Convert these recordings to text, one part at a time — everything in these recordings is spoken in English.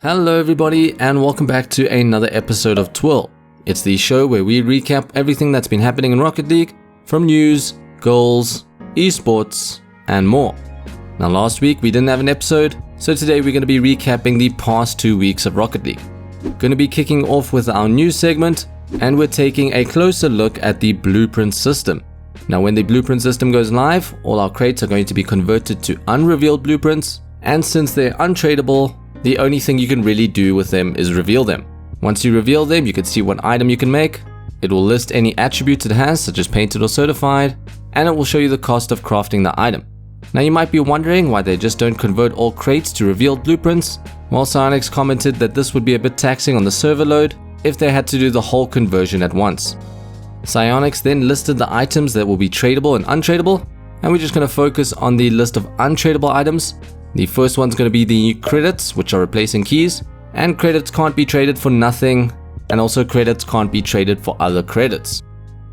Hello everybody and welcome back to another episode of TWIRL. It's the show where we recap everything that's been happening in Rocket League, from news, goals, esports, and more. Now last week we didn't have an episode, so today we're going to be recapping the past 2 weeks of Rocket League. Going to be kicking off with our news segment, and we're taking a closer look at the blueprint system. Now when the blueprint system goes live, all our crates are going to be converted to unrevealed blueprints, and since they're untradeable, the only thing you can really do with them is reveal them. Once you reveal them, you can see what item you can make. It will list any attributes it has, such as painted or certified, and it will show you the cost of crafting the item. Now you might be wondering why they just don't convert all crates to revealed blueprints. Well, Psyonix commented that this would be a bit taxing on the server load if they had to do the whole conversion at once. Psyonix then listed the items that will be tradable and untradeable, and we're just going to focus on the list of untradeable items. The first one's going to be the credits, which are replacing keys, and credits can't be traded for nothing, and also credits can't be traded for other credits.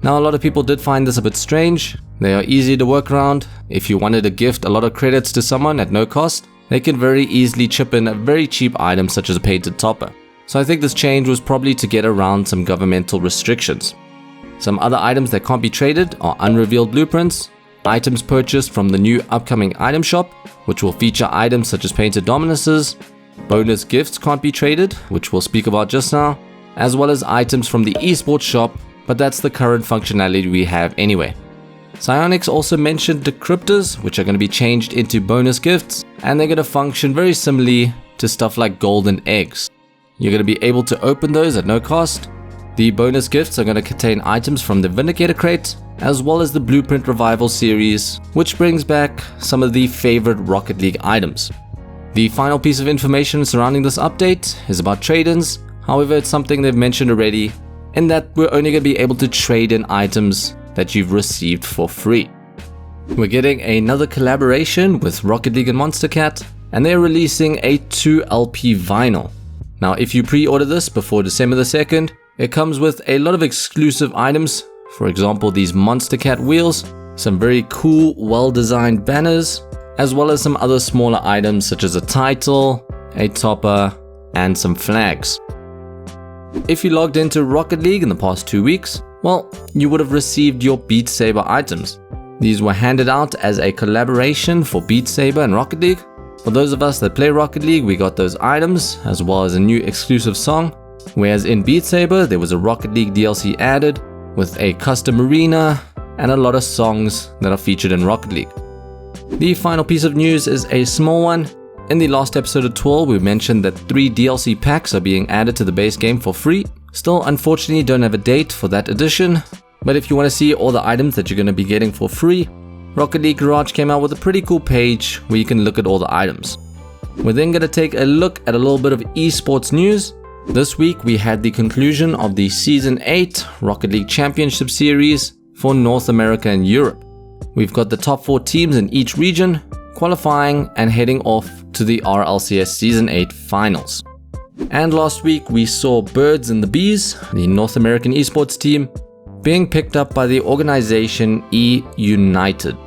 Now a lot of people did find this a bit strange. They are easy to work around. If you wanted to gift a lot of credits to someone at no cost, they could very easily chip in a very cheap item such as a painted topper. So I think this change was probably to get around some governmental restrictions. Some other items that can't be traded are unrevealed blueprints, items purchased from the new upcoming item shop, which will feature items such as painted Dominuses. Bonus gifts can't be traded, which we'll speak about just now, as well as items from the esports shop, but that's the current functionality we have anyway. Psyonix also mentioned decryptors, which are going to be changed into bonus gifts, and they're going to function very similarly to stuff like golden eggs. You're going to be able to open those at no cost. The bonus gifts are going to contain items from the Vindicator crate, as well as the Blueprint Revival series, which brings back some of the favorite Rocket League items. The final piece of information surrounding this update is about trade-ins. However, it's something they've mentioned already, in that we're only going to be able to trade in items that you've received for free. We're getting another collaboration with Rocket League and Monstercat, and they're releasing a 2LP vinyl. Now, if you pre-order this before December the 2nd, it comes with a lot of exclusive items. For example, these Monstercat wheels, some very cool, well-designed banners, as well as some other smaller items such as a title, a topper, and some flags. If you logged into Rocket League in the past 2 weeks, well, you would have received your Beat Saber items. These were handed out as a collaboration for Beat Saber and Rocket League. For those of us that play Rocket League, we got those items, as well as a new exclusive song. Whereas in Beat Saber, there was a Rocket League DLC added, with a custom arena, and a lot of songs that are featured in Rocket League. The final piece of news is a small one. In the last episode of TWIRL, we mentioned that 3 DLC packs are being added to the base game for free. Still, unfortunately, don't have a date for that edition, but if you want to see all the items that you're going to be getting for free, Rocket League Garage came out with a pretty cool page where you can look at all the items. We're then going to take a look at a little bit of esports news. This week we had the conclusion of the Season 8 Rocket League Championship Series for North America and Europe. We've got the top 4 teams in each region qualifying and heading off to the RLCS Season 8 finals. And last week we saw Birds and the Bees, the North American esports team, being picked up by the organization eUnited.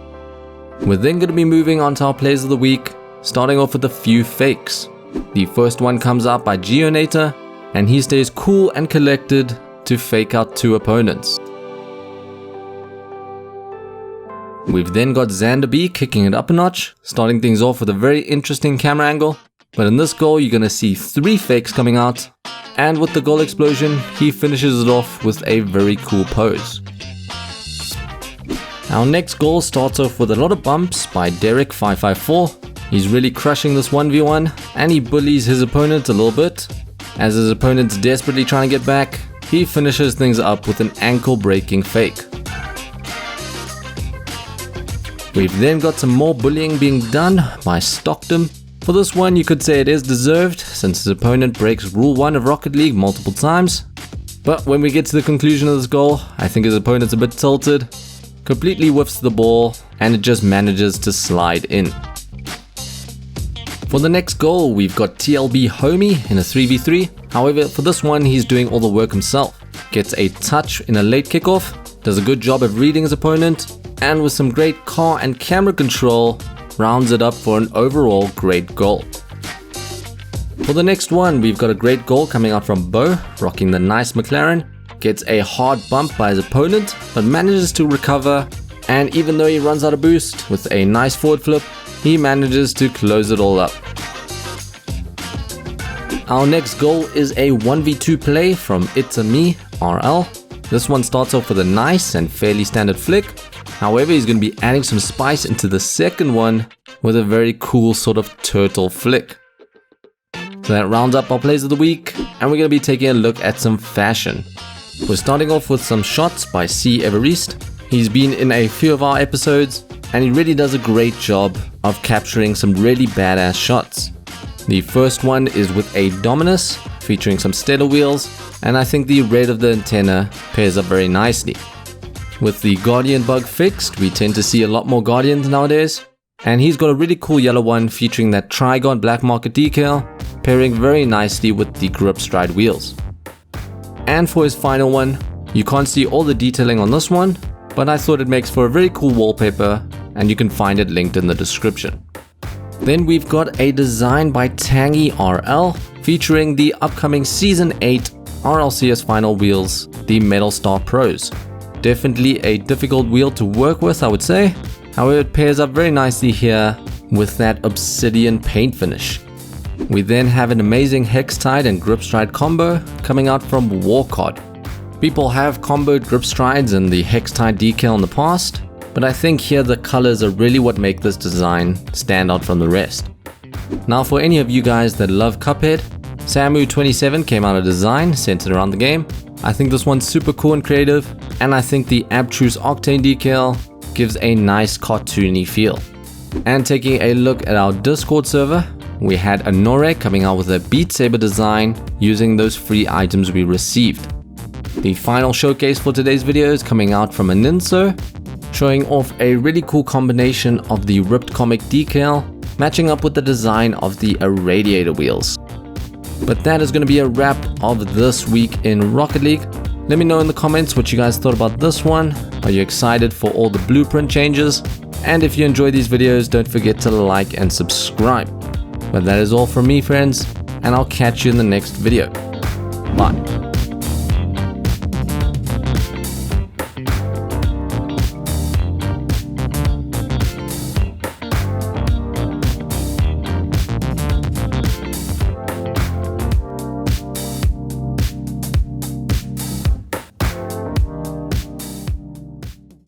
We're then going to be moving on to our Plays of the Week, starting off with a few fakes. The first one comes out by Geonator, and he stays cool and collected to fake out 2 opponents. We've then got Xander B kicking it up a notch, starting things off with a very interesting camera angle. But in this goal, you're going to see 3 fakes coming out, and with the goal explosion, he finishes it off with a very cool pose. Our next goal starts off with a lot of bumps by Derek554. He's really crushing this 1v1, and he bullies his opponent a little bit. As his opponent's desperately trying to get back, he finishes things up with an ankle-breaking fake. We've then got some more bullying being done by Stokkdom. For this one, you could say it is deserved, since his opponent breaks Rule 1 of Rocket League multiple times. But when we get to the conclusion of this goal, I think his opponent's a bit tilted, completely whiffs the ball, and it just manages to slide in. For the next goal, we've got tlbhomie in a 3v3. However, for this one, he's doing all the work himself. Gets a touch in a late kickoff, does a good job of reading his opponent, and with some great car and camera control, rounds it up for an overall great goal. For the next one, we've got a great goal coming out from Bo, rocking the nice McLaren. Gets a hard bump by his opponent, but manages to recover. And even though he runs out of boost with a nice forward flip, he manages to close it all up. Our next goal is a 1v2 play from ItzameRL. This one starts off with a nice and fairly standard flick. However, he's going to be adding some spice into the second one with a very cool sort of turtle flick. So that rounds up our plays of the week, and we're going to be taking a look at some fashion. We're starting off with some shots by Everest. He's been in a few of our episodes, and he really does a great job of capturing some really badass shots. The first one is with a Dominus, featuring some stellar wheels, and I think the red of the antenna pairs up very nicely. With the Guardian bug fixed, we tend to see a lot more Guardians nowadays, and he's got a really cool yellow one featuring that Trigon black market decal, pairing very nicely with the Gripstride wheels. And for his final one, you can't see all the detailing on this one, but I thought it makes for a very cool wallpaper, and you can find it linked in the description. Then we've got a design by tangiiRL featuring the upcoming Season 8 RLCS final wheels, the Metalstars Pros. Definitely a difficult wheel to work with, I would say. However, it pairs up very nicely here with that obsidian paint finish. We then have an amazing Hextide and Gripstride combo coming out from Warkod. People have comboed Gripstrides and the Hextide decal in the past, but I think here the colors are really what make this design stand out from the rest. Now for any of you guys that love Cuphead, Samu27 came out a design centered around the game. I think this one's super cool and creative, and I think the Abstruse Octane decal gives a nice cartoony feel. And taking a look at our Discord server, we had Anore coming out with a Beat Saber design using those free items we received. The final showcase for today's video is coming out from a Ninso, showing off a really cool combination of the ripped comic decal matching up with the design of the irradiator wheels. But that is going to be a wrap of this week in Rocket League. Let me know in the comments what you guys thought about this one. Are you excited for all the blueprint changes? And if you enjoy these videos, don't forget to like and subscribe. But that is all from me, friends, and I'll catch you in the next video. Bye.